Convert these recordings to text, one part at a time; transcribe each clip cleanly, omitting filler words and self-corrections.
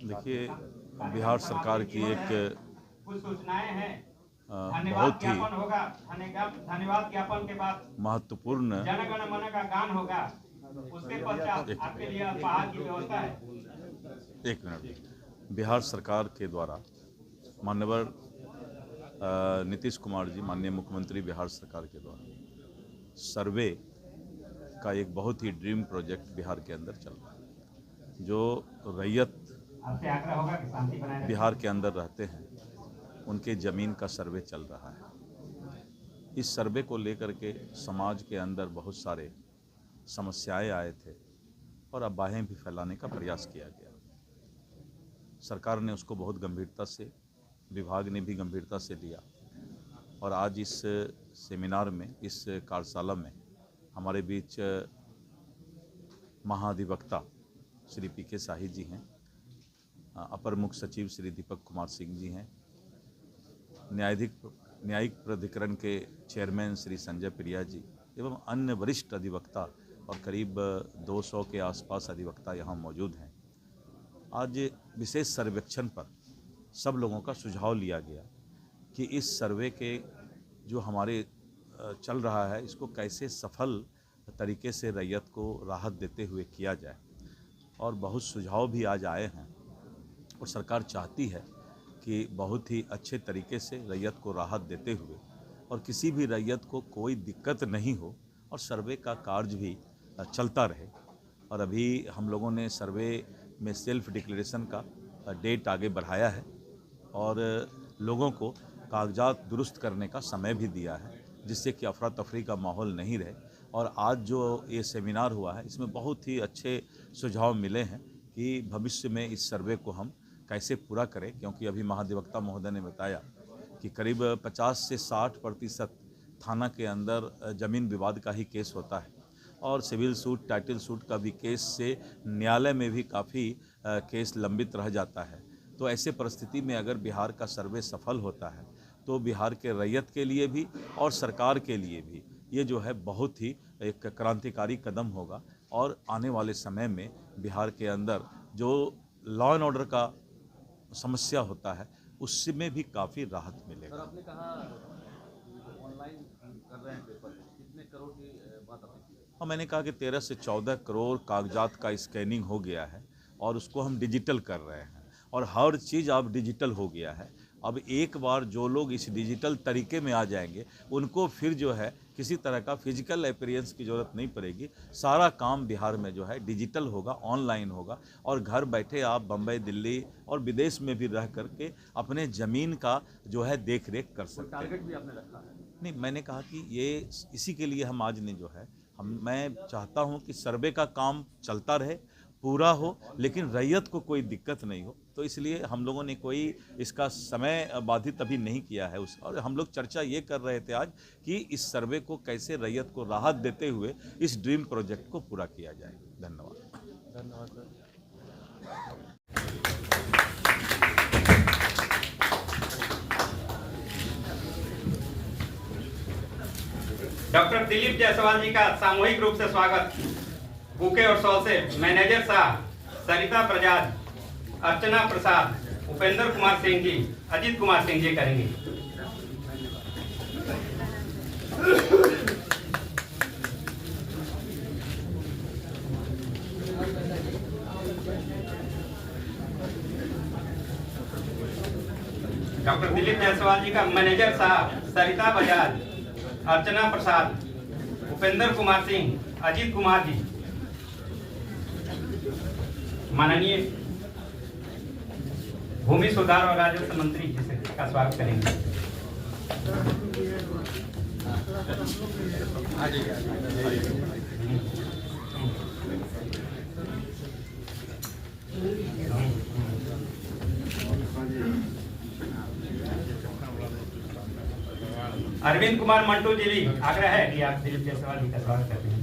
देखिए, बिहार सरकार की एक कुछ सूचनाएं हैं। बहुत ही धन्यवाद ज्ञापन के बाद महत्वपूर्ण जन गण मन का गान होगा। उसके पश्चात आपके लिए अल्पाहार की व्यवस्था है। एक मिनट। बिहार सरकार के द्वारा माननीय नीतीश कुमार जी, माननीय मुख्यमंत्री बिहार सरकार के द्वारा सर्वे का एक बहुत ही ड्रीम प्रोजेक्ट बिहार के अंदर चल रहा है। जो रैयत आपसे आग्रह होगा कि शांति बनाए रखें। बिहार के अंदर रहते हैं, उनके ज़मीन का सर्वे चल रहा है। इस सर्वे को लेकर के समाज के अंदर बहुत सारे समस्याएं आए थे और अफवाहें भी फैलाने का प्रयास किया गया। सरकार ने उसको बहुत गंभीरता से, विभाग ने भी गंभीरता से लिया और आज इस सेमिनार में, इस कार्यशाला में हमारे बीच महाधिवक्ता श्री पी.के. शाही जी हैं, अपर मुख्य सचिव श्री दीपक कुमार सिंह जी हैं, न्यायिक प्राधिकरण के चेयरमैन श्री संजय प्रिया जी एवं अन्य वरिष्ठ अधिवक्ता और करीब 200 के आसपास अधिवक्ता यहाँ मौजूद हैं। आज विशेष सर्वेक्षण पर सब लोगों का सुझाव लिया गया कि इस सर्वे के जो हमारे चल रहा है, इसको कैसे सफल तरीके से रैयत को राहत देते हुए किया जाए। और बहुत सुझाव भी आज आए हैं और सरकार चाहती है कि बहुत ही अच्छे तरीके से रैयत को राहत देते हुए और किसी भी रैयत को कोई दिक्कत नहीं हो और सर्वे का कार्य भी चलता रहे। और अभी हम लोगों ने सर्वे में सेल्फ डिक्लेरेशन का डेट आगे बढ़ाया है और लोगों को कागजात दुरुस्त करने का समय भी दिया है, जिससे कि अफरा तफरी का माहौल नहीं रहे। और आज जो ये सेमिनार हुआ है, इसमें बहुत ही अच्छे सुझाव मिले हैं कि भविष्य में इस सर्वे को हम कैसे पूरा करें, क्योंकि अभी महाधिवक्ता महोदय ने बताया कि करीब 50 से 60% थाना के अंदर ज़मीन विवाद का ही केस होता है और सिविल सूट, टाइटल सूट का भी केस से न्यायालय में भी काफ़ी केस लंबित रह जाता है। तो ऐसे परिस्थिति में अगर बिहार का सर्वे सफल होता है तो बिहार के रैयत के लिए भी और सरकार के लिए भी ये जो है बहुत ही एक क्रांतिकारी कदम होगा और आने वाले समय में बिहार के अंदर जो लॉ एंड ऑर्डर का समस्या होता है उसमें भी काफ़ी राहत मिलेगा। सर, आपने कहा ऑनलाइन कर रहे हैं पेपर, कितने करोड़ की बात आपने की? और मैंने कहा कि 13 से 14 करोड़ कागजात का स्कैनिंग हो गया है और उसको हम डिजिटल कर रहे हैं और हर चीज़ अब डिजिटल हो गया है। अब एक बार जो लोग इस डिजिटल तरीके में आ जाएंगे, उनको फिर जो है किसी तरह का फिजिकल अपीयरेंस की ज़रूरत नहीं पड़ेगी। सारा काम बिहार में जो है डिजिटल होगा, ऑनलाइन होगा और घर बैठे आप बम्बई, दिल्ली और विदेश में भी रह करके अपने ज़मीन का जो है देख रेख कर सकते हैं। टारगेट भी आपने रखा है? नहीं, मैंने कहा कि ये इसी के लिए हम आज ने जो है मैं चाहता हूं कि सर्वे का काम चलता रहे, पूरा हो, लेकिन रैयत को कोई दिक्कत नहीं हो। तो इसलिए हम लोगों ने कोई इसका समय बाधित अभी नहीं किया है और हम लोग चर्चा ये कर रहे थे आज कि इस सर्वे को कैसे रैयत को राहत देते हुए इस ड्रीम प्रोजेक्ट को पूरा किया जाए। धन्यवाद। धन्यवाद सर। डॉक्टर दिलीप जायसवाल जी का सामूहिक रूप से स्वागत बुके और शॉल से मैनेजर साहब सरिता प्रजाज, अर्चना प्रसाद, उपेंद्र कुमार सिंह जी, अजीत कुमार सिंह जी करेंगे। डॉक्टर दिलीप जायसवाल जी का मैनेजर साहब सरिता बजाज, अर्चना प्रसाद, उपेंद्र कुमार सिंह, अजीत कुमार जी। माननीय भूमि सुधार और राजस्व मंत्री जी से का स्वागत करेंगे। अरविंद कुमार मंटू जी भी आग्रह है कि आप दिलीप जायसवाल जी का स्वागत करते हैं।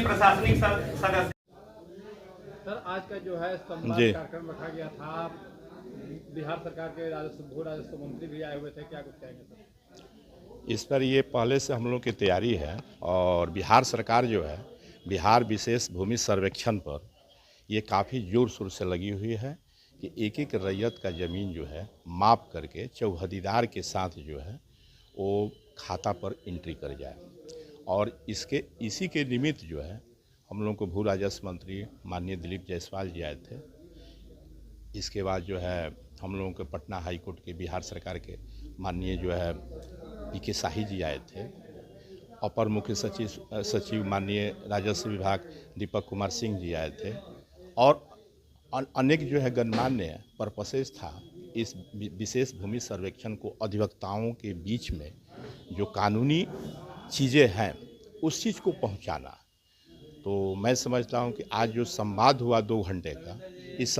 प्रशासनिक सदस्य। सर, आज का जो है संवाद कार्यक्रम रखा गया था, बिहार सरकार के भू राजस्व मंत्री भी आए हुए थे, क्या कुछ कहेंगे सर? इस पर ये पहले से हम लोग की तैयारी है और बिहार सरकार जो है बिहार विशेष भूमि सर्वेक्षण पर ये काफ़ी जोर शोर से लगी हुई है कि एक एक रैयत का ज़मीन जो है माप करके चौहदीदार के साथ जो है वो खाता पर एंट्री कर जाए। और इसी के निमित्त जो है हम लोग को भू राजस्व मंत्री माननीय दिलीप जायसवाल जी आए थे। इसके बाद जो है हम लोगों के पटना हाई कोर्ट के बिहार सरकार के माननीय जो है पी.के. शाही जी आए थे। अपर मुख्य सचिव माननीय राजस्व विभाग दीपक कुमार सिंह जी आए थे और अनेक जो है गणमान्य पर्पसेस था इस विशेष भूमि सर्वेक्षण को अधिवक्ताओं के बीच में जो कानूनी चीज़ें हैं उस चीज़ को पहुंचाना। तो मैं समझता हूं कि आज जो संवाद हुआ 2 घंटे का, इस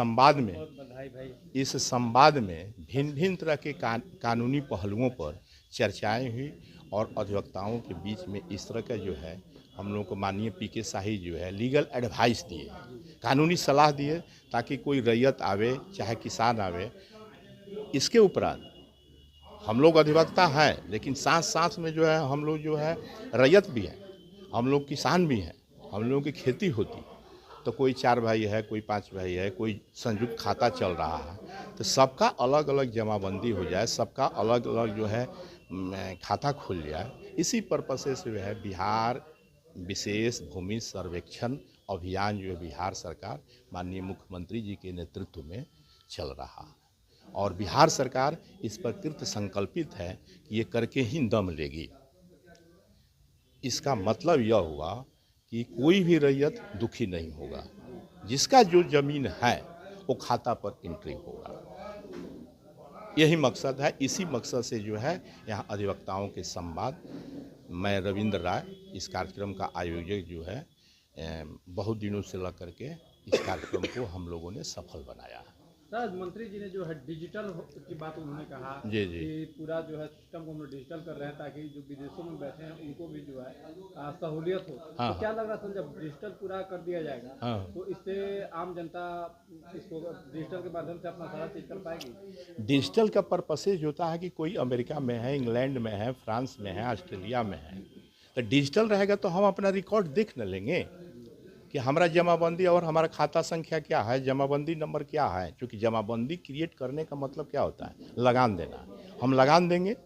संवाद में भिन्न भिन्न तरह के कानूनी पहलुओं पर चर्चाएं हुई और अधिवक्ताओं के बीच में इस तरह का जो है हम लोगों को माननीय पी.के. शाही जो है लीगल एडवाइस दिए, कानूनी सलाह दिए ताकि कोई रैयत आवे चाहे किसान आवे। इसके उपरांत हम लोग अधिवक्ता हैं लेकिन साथ साथ में जो है हम लोग जो है रैयत भी हैं, हम लोग किसान भी हैं, हम लोगों की खेती होती। तो कोई 4 भाई है, कोई 5 भाई है, कोई संयुक्त खाता चल रहा है, तो सबका अलग अलग जमाबंदी हो जाए, सबका अलग अलग जो है खाता खुल जाए। इसी पर्पस से जो है बिहार विशेष भूमि सर्वेक्षण अभियान जो है बिहार सरकार माननीय मुख्यमंत्री जी के नेतृत्व में चल रहा है और बिहार सरकार इस पर कृत संकल्पित है कि ये करके ही दम लेगी। इसका मतलब यह हुआ कि कोई भी रैयत दुखी नहीं होगा, जिसका जो ज़मीन है वो खाता पर एंट्री होगा। यही मकसद है। इसी मकसद से जो है यहाँ अधिवक्ताओं के संवाद, मैं रविंद्र राय इस कार्यक्रम का आयोजक जो है बहुत दिनों से लग करके इस कार्यक्रम को हम लोगों ने सफल बनाया है। सर, मंत्री जी ने जो है डिजिटल की बात उन्होंने कहा जी कि पूरा जो है सिस्टम को हम लोग डिजिटल कर रहे हैं ताकि जो विदेशों में बैठे हैं उनको भी जो है सहूलियत हो। हाँ, तो क्या लग रहा है जब डिजिटल पूरा कर दिया जाएगा हाँ, तो इससे आम जनता इसको डिजिटल के माध्यम से अपना सारा चीज कर पाएगी? डिजिटल का पर्पसेज होता है कि कोई अमेरिका में है, इंग्लैंड में है, फ्रांस में है, ऑस्ट्रेलिया में है, तो डिजिटल रहेगा तो हम अपना रिकॉर्ड देख न लेंगे कि हमारा जमाबंदी और हमारा खाता संख्या क्या है, जमाबंदी नंबर क्या है। क्योंकि जमाबंदी क्रिएट करने का मतलब क्या होता है? लगान देना। हम लगान देंगे।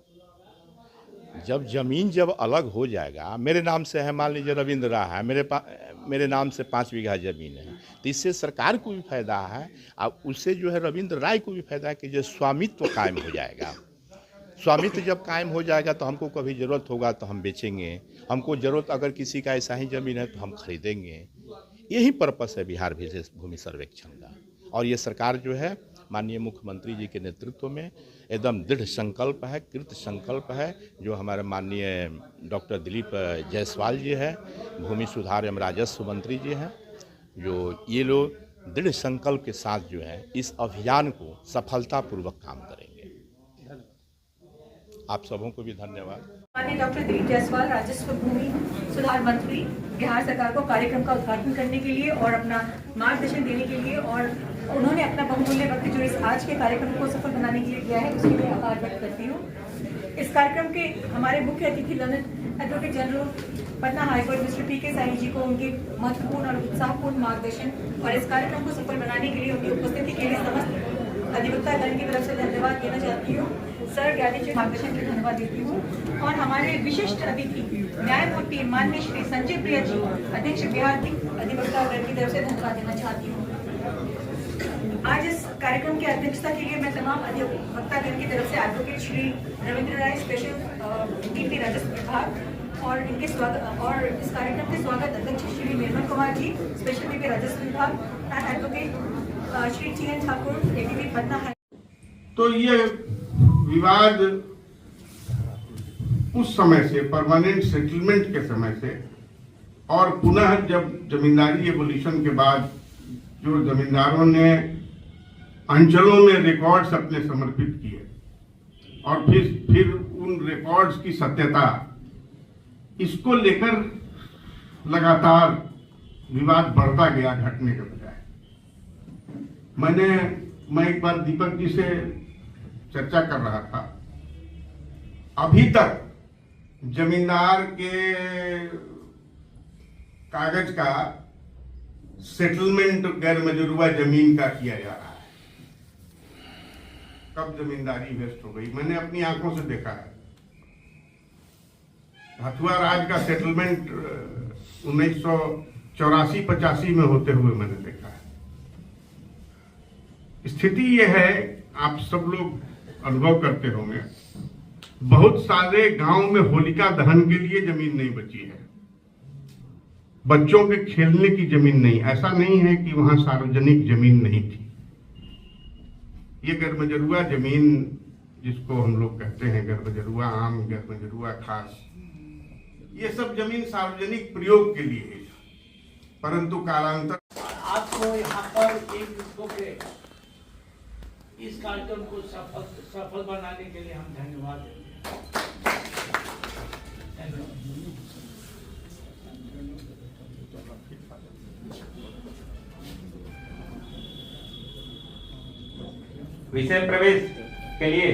जब ज़मीन जब अलग हो जाएगा, मेरे नाम से है, मान लीजिए रविंद्र राय है, मेरे नाम से 5 बीघा ज़मीन है, तो इससे सरकार को भी फायदा है और उससे जो है रविंद्र राय को भी फायदा है कि जो स्वामित्व कायम हो जाएगा। स्वामित्व जब कायम हो जाएगा तो हमको कभी ज़रूरत होगा तो हम बेचेंगे, हमको ज़रूरत अगर किसी का ऐसा ही ज़मीन है तो हम खरीदेंगे। यही पर्पस है बिहार विशेष भूमि सर्वेक्षण का। और ये सरकार जो है माननीय मुख्यमंत्री जी के नेतृत्व में एकदम दृढ़ संकल्प है, कृत संकल्प है। जो हमारे माननीय डॉक्टर दिलीप जायसवाल जी है, भूमि सुधार एवं राजस्व मंत्री जी हैं, जो ये लोग दृढ़ संकल्प के साथ जो है इस अभियान को सफलतापूर्वक काम करेंगे। आप सबों को भी धन्यवाद। माननीय डॉक्टर दिलीप जायसवाल राजस्व भूमि सुधार मंत्री बिहार सरकार को कार्यक्रम का उद्घाटन करने के लिए और अपना मार्गदर्शन देने के लिए और उन्होंने अपना बहुमूल्य वक्त जो इस आज के कार्यक्रम को सफल बनाने के लिए दिया है, उसके लिए आभार व्यक्त करती हूँ। इस कार्यक्रम के हमारे मुख्य अतिथि Lalit advocate general Patna high court mister P K. Shahi ji को उनके महत्वपूर्ण और उत्साहपूर्ण मार्गदर्शन और इस कार्यक्रम को सफल बनाने के लिए उनकी उपस्थिति के लिए समस्त अधिवक्ता दल की तरफ से धन्यवाद देना चाहती हूँ। सर ग्रेजुएट मार्गदर्शन के धन्यवाद देती हूँ। और हमारे विशिष्ट अतिथि न्यायमूर्ति माननीय श्री संजय प्रिया जी, अध्यक्ष बिहार अधिवक्ता दल की तरफ से धन्यवाद देना चाहती हूँ। आज इस कार्यक्रम की अध्यक्षता के लिए मैं तमाम अधिवक्ता दल की तरफ से एडवोकेट श्री रविंद्र राय, स्पेशल डीपी राजस्व विभाग और इनके स्वागत और इस कार्यक्रम के स्वागत अध्यक्ष श्री निर्मल कुमार जी, स्पेशल डीपी राजस्व विभाग and advocate Shri TN. Thakur, ADP Patna है। तो ये विवाद उस समय से परमानेंट सेटलमेंट के समय से और पुनः जब जमींदारी एवोल्यूशन के बाद जो जमींदारों ने अंचलों में रिकॉर्ड्स अपने समर्पित किए और फिर उन रिकॉर्ड्स की सत्यता, इसको लेकर लगातार विवाद बढ़ता गया घटने के बजाय। मैं एक बार दीपक जी से चर्चा कर रहा था, अभी तक जमींदार के कागज का सेटलमेंट गैर मजरूआ जमीन का किया जा रहा है। कब जमींदारी वेस्ट हो गई, मैंने अपनी आंखों से देखा है। हथुआ राज का सेटलमेंट 1984-85 में होते हुए मैंने देखा है। स्थिति यह है, आप सब लोग अनुभव करते होंगे, बहुत सारे गांव में होलिका दहन के लिए जमीन नहीं बची है, बच्चों के खेलने की जमीन नहीं। ऐसा नहीं है कि वहां सार्वजनिक जमीन नहीं थी। ये गैरमजरूआ जमीन जिसको हम लोग कहते हैं, गैरमजरूआ आम, गैरमजरूआ खास, ये सब जमीन सार्वजनिक प्रयोग के लिए है, परंतु कालांतर आपको यहाँ पर एक दूसरों के इस कार्यक्रम को सफल बनाने के लिए हम धन्यवाद देंगे। विषय प्रवेश के लिए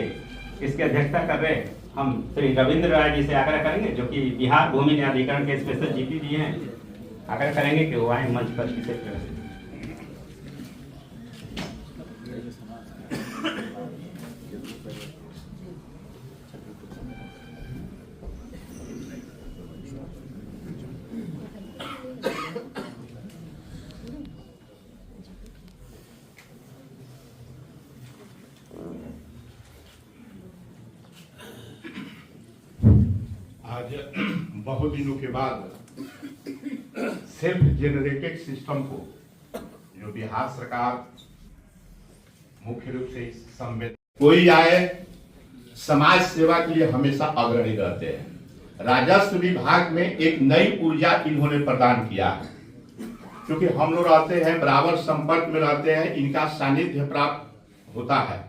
इसकी अध्यक्षता कर रहे हम श्री रविंद्र राय जी से आग्रह करेंगे, जो कि बिहार भूमि न्यायाधिकरण के स्पेशल जीपी जी हैं। आग्रह करेंगे कि वो आए मंच पर विषय प्रवेश। आज बहुत दिनों के बाद सेल्फ जेनरेटेड सिस्टम को जो बिहार सरकार मुख्य रूप से इस संवेद कोई आए समाज सेवा के लिए हमेशा अग्रणी रहते हैं। राजस्व विभाग में एक नई ऊर्जा इन्होंने प्रदान किया है, क्योंकि हम लोग रहते हैं, बराबर संपर्क में रहते हैं, इनका सानिध्य प्राप्त होता है।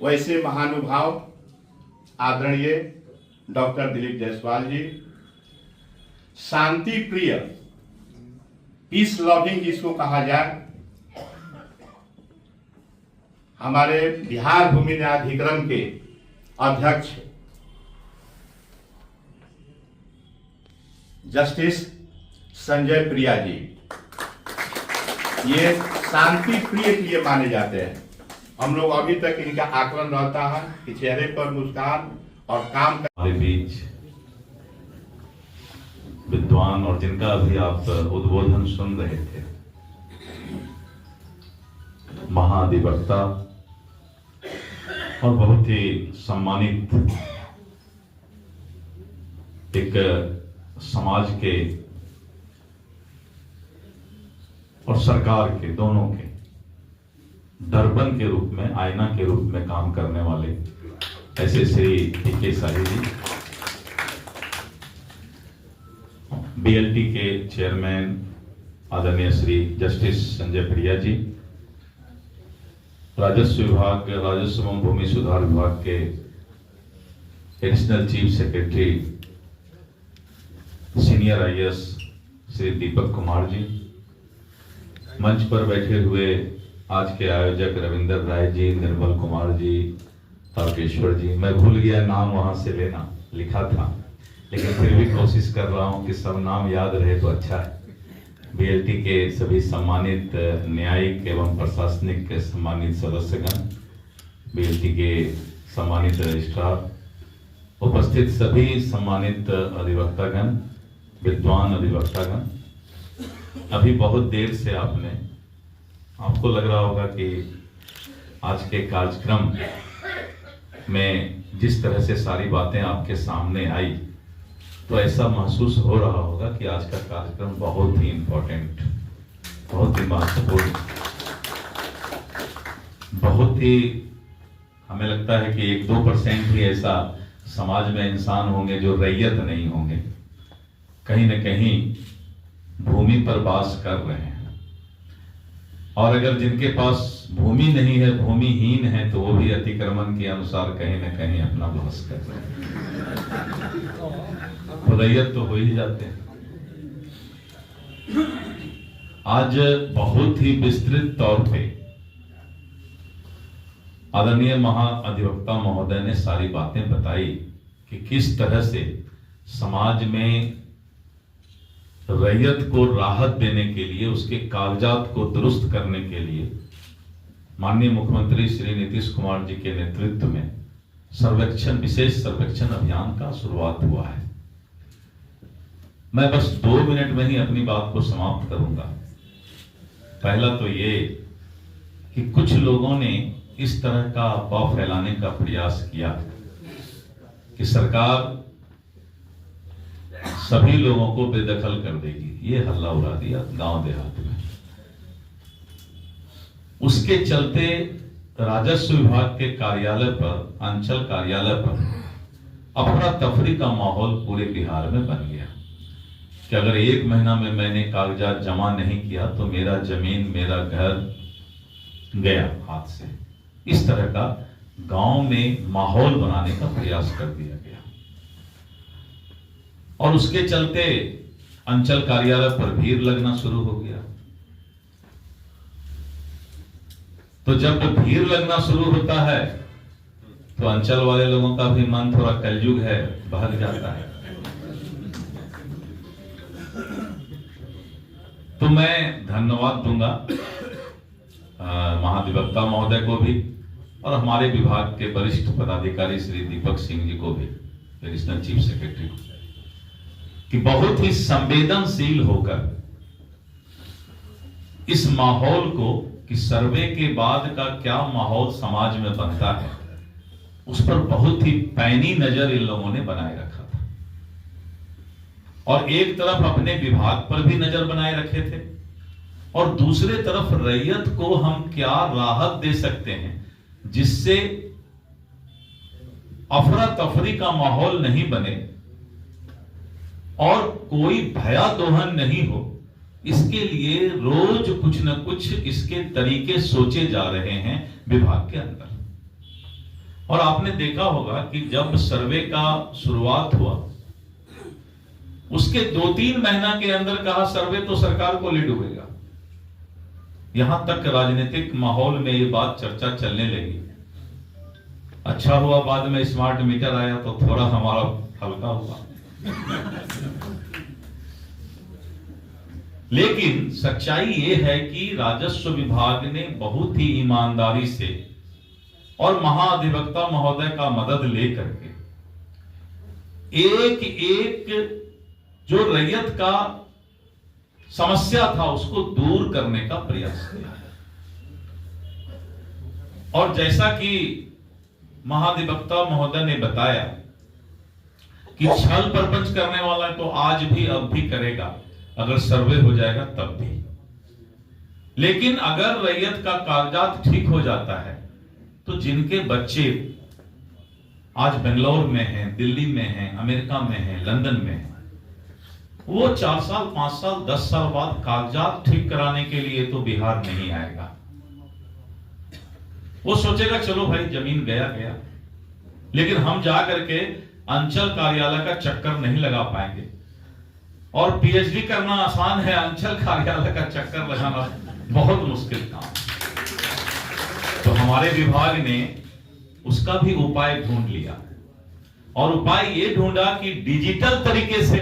वैसे महानुभाव आदरणीय डॉक्टर दिलीप जायसवाल जी, शांति प्रिय, पीस लविंग जिसको कहा जाए, हमारे बिहार भूमि न्यायाधिकरण के अध्यक्ष जस्टिस संजय प्रिया जी, ये शांति प्रिय के लिए माने जाते हैं। हम लोग अभी तक इनका आकलन रहता है कि चेहरे पर मुस्कान और काम हमारे बीच विद्वान और जिनका अभी आप उद्बोधन सुन रहे थे, महाधिवक्ता और बहुत ही सम्मानित एक समाज के और सरकार के दोनों के दर्पण के रूप में, आईना के रूप में काम करने वाले ऐसे श्री पीके साही जी, बीएलटी के चेयरमैन आदरणीय श्री जस्टिस संजय प्रिया जी, राजस्व विभाग, राजस्व एवं भूमि सुधार विभाग के additional chief secretary senior IAS Shri Deepak Kumar ji, मंच पर बैठे हुए आज के आयोजक रविंद्र राय जी, निर्मल कुमार जी, तारकेश्वर जी, मैं भूल गया नाम वहां से लेना, लिखा था लेकिन फिर भी कोशिश कर रहा हूं कि सब नाम याद रहे तो अच्छा है। बीएलटी के सभी सम्मानित न्यायिक एवं प्रशासनिक सम्मानित सदस्यगण, बीएलटी के सम्मानित रजिस्ट्रार, उपस्थित सभी सम्मानित अधिवक्तागण, विद्वान अधिवक्तागण, अभी बहुत देर से आपको लग रहा होगा कि आज के कार्यक्रम में जिस तरह से सारी बातें आपके सामने आई, तो ऐसा महसूस हो रहा होगा कि आज का कार्यक्रम बहुत ही इम्पोर्टेंट, बहुत ही महत्वपूर्ण, बहुत ही, हमें लगता है कि 1-2% ही ऐसा समाज में इंसान होंगे जो रैयत नहीं होंगे, कहीं न कहीं भूमि पर वास कर रहे हैं, और अगर जिनके पास भूमि नहीं है, भूमिहीन है, तो वो भी अतिक्रमण के अनुसार कहीं न कहीं अपना वास कर रहे हैं, तो रैयत तो हो ही जाते हैं। आज बहुत ही विस्तृत तौर पे आदरणीय महाअधिवक्ता महोदय ने सारी बातें बताई कि किस तरह से समाज में रैयत को राहत देने के लिए, उसके कागजात को दुरुस्त करने के लिए माननीय मुख्यमंत्री श्री नीतीश कुमार जी के नेतृत्व में विशेष सर्वेक्षण अभियान का शुरुआत हुआ है। मैं बस 2 मिनट में ही अपनी बात को समाप्त करूंगा। पहला तो ये कि कुछ लोगों ने इस तरह का अफवाह फैलाने का प्रयास किया कि सरकार सभी लोगों को बेदखल कर देगी। ये हल्ला उड़ा दिया गांव देहात में। उसके चलते राजस्व विभाग के कार्यालय पर, अंचल कार्यालय पर अफरा तफरी का माहौल पूरे बिहार में बन गया कि अगर 1 महीना में मैंने कागजात जमा नहीं किया तो मेरा जमीन, मेरा घर गया हाथ से। इस तरह का गांव में माहौल बनाने का प्रयास कर दिया गया और उसके चलते अंचल कार्यालय पर भीड़ लगना शुरू हो गया। तो जब भीड़ लगना शुरू होता है तो अंचल वाले लोगों का भी मन थोड़ा कलयुग है, भाग जाता है। तो मैं धन्यवाद दूंगा महाधिवक्ता महोदय को भी और हमारे विभाग के वरिष्ठ पदाधिकारी श्री दीपक सिंह जी को भी, एडिशनल चीफ सेक्रेटरी को, कि बहुत ही संवेदनशील होकर इस माहौल को, कि सर्वे के बाद का क्या माहौल समाज में बनता है, उस पर बहुत ही पैनी नजर इन लोगों ने बनाए रखा था। और एक तरफ अपने विभाग पर भी नजर बनाए रखे थे और दूसरे तरफ रैयत को हम क्या राहत दे सकते हैं जिससे अफरा तफरी का माहौल नहीं बने और कोई भयादोहन नहीं हो। इसके लिए रोज कुछ न कुछ इसके तरीके सोचे जा रहे हैं विभाग के अंदर। और आपने देखा होगा कि जब सर्वे का शुरुआत हुआ उसके 2-3 महीना के अंदर कहा सर्वे तो सरकार को ले डूबेगा। यहां तक राजनीतिक माहौल में ये बात चर्चा चलने लगी। अच्छा हुआ बाद में स्मार्ट मीटर आया तो थोड़ा हमारा हल्का हुआ। लेकिन सच्चाई ये है कि राजस्व विभाग ने बहुत ही ईमानदारी से और महाधिवक्ता महोदय का मदद लेकर के एक जो रैयत का समस्या था उसको दूर करने का प्रयास किया। और जैसा कि महाधिवक्ता महोदय ने बताया कि छल प्रपंच करने वाला तो आज भी अब भी करेगा, अगर सर्वे हो जाएगा तब भी। लेकिन अगर रैयत का कागजात ठीक हो जाता है तो जिनके बच्चे आज बेंगलोर में हैं, दिल्ली में हैं, अमेरिका में हैं, लंदन में हैं, वो 4 साल, 5 साल, 10 साल बाद कागजात ठीक कराने के लिए तो बिहार नहीं आएगा। वो सोचेगा चलो भाई जमीन गया गया, लेकिन हम जा करके अंचल कार्यालय का चक्कर नहीं लगा पाएंगे। और पीएचडी करना आसान है, अंचल कार्यालय का चक्कर लगाना बहुत मुश्किल काम। तो हमारे विभाग ने उसका भी उपाय ढूंढ लिया और उपाय ये ढूंढा कि डिजिटल तरीके से